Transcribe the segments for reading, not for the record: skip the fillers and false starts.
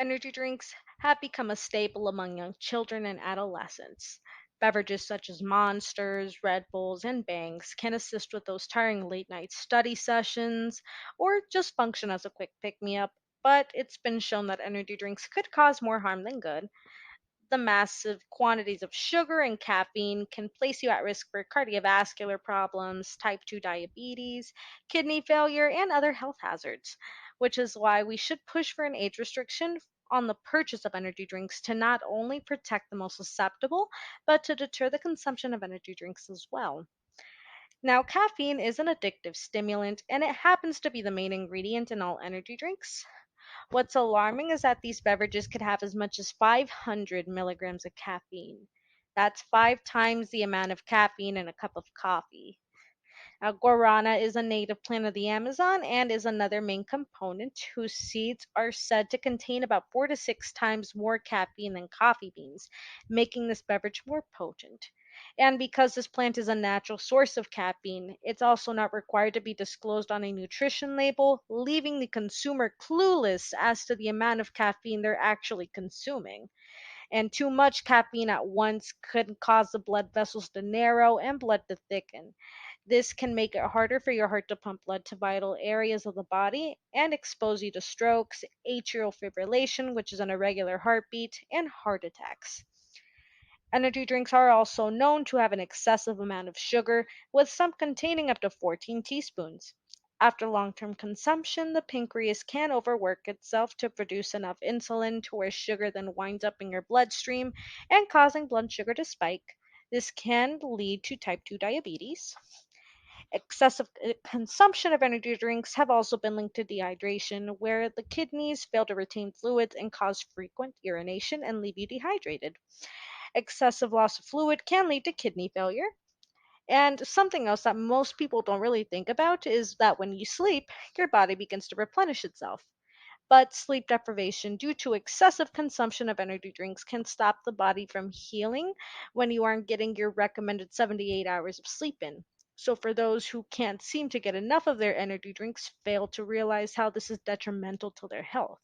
Energy drinks have become a staple among young children and adolescents. Beverages such as Monsters, Red Bulls, and Bangs can assist with those tiring late night study sessions or just function as a quick pick me up, but it's been shown that energy drinks could cause more harm than good. The massive quantities of sugar and caffeine can place you at risk for cardiovascular problems, type 2 diabetes, kidney failure, and other health hazards, which is why we should push for an age restriction on the purchase of energy drinks to not only protect the most susceptible, but to deter the consumption of energy drinks as well. Now, caffeine is an addictive stimulant, and it happens to be the main ingredient in all energy drinks. What's alarming is that these beverages could have as much as 500 milligrams of caffeine. That's 5 times the amount of caffeine in a cup of coffee. Now, guarana is a native plant of the Amazon and is another main component whose seeds are said to contain about 4 to 6 times more caffeine than coffee beans, making this beverage more potent. And because this plant is a natural source of caffeine, it's also not required to be disclosed on a nutrition label, leaving the consumer clueless as to the amount of caffeine they're actually consuming. And too much caffeine at once could cause the blood vessels to narrow and blood to thicken. This can make it harder for your heart to pump blood to vital areas of the body and expose you to strokes, atrial fibrillation, which is an irregular heartbeat, and heart attacks. Energy drinks are also known to have an excessive amount of sugar, with some containing up to 14 teaspoons. After long term consumption, the pancreas can overwork itself to produce enough insulin to where sugar then winds up in your bloodstream and causing blood sugar to spike. This can lead to type 2 diabetes. Excessive consumption of energy drinks have also been linked to dehydration, where the kidneys fail to retain fluids and cause frequent urination and leave you dehydrated. Excessive loss of fluid can lead to kidney failure. And something else that most people don't really think about is that when you sleep, your body begins to replenish itself. But sleep deprivation due to excessive consumption of energy drinks can stop the body from healing when you aren't getting your recommended 78 hours of sleep in. So, for those who can't seem to get enough of their energy drinks, fail to realize how this is detrimental to their health.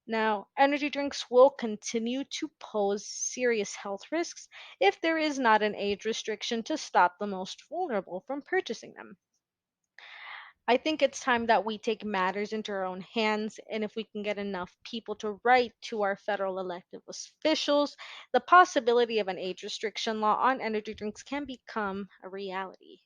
Now, energy drinks will continue to pose serious health risks if there is not an age restriction to stop the most vulnerable from purchasing them. I think it's time that we take matters into our own hands, and if we can get enough people to write to our federal elected officials, the possibility of an age restriction law on energy drinks can become a reality.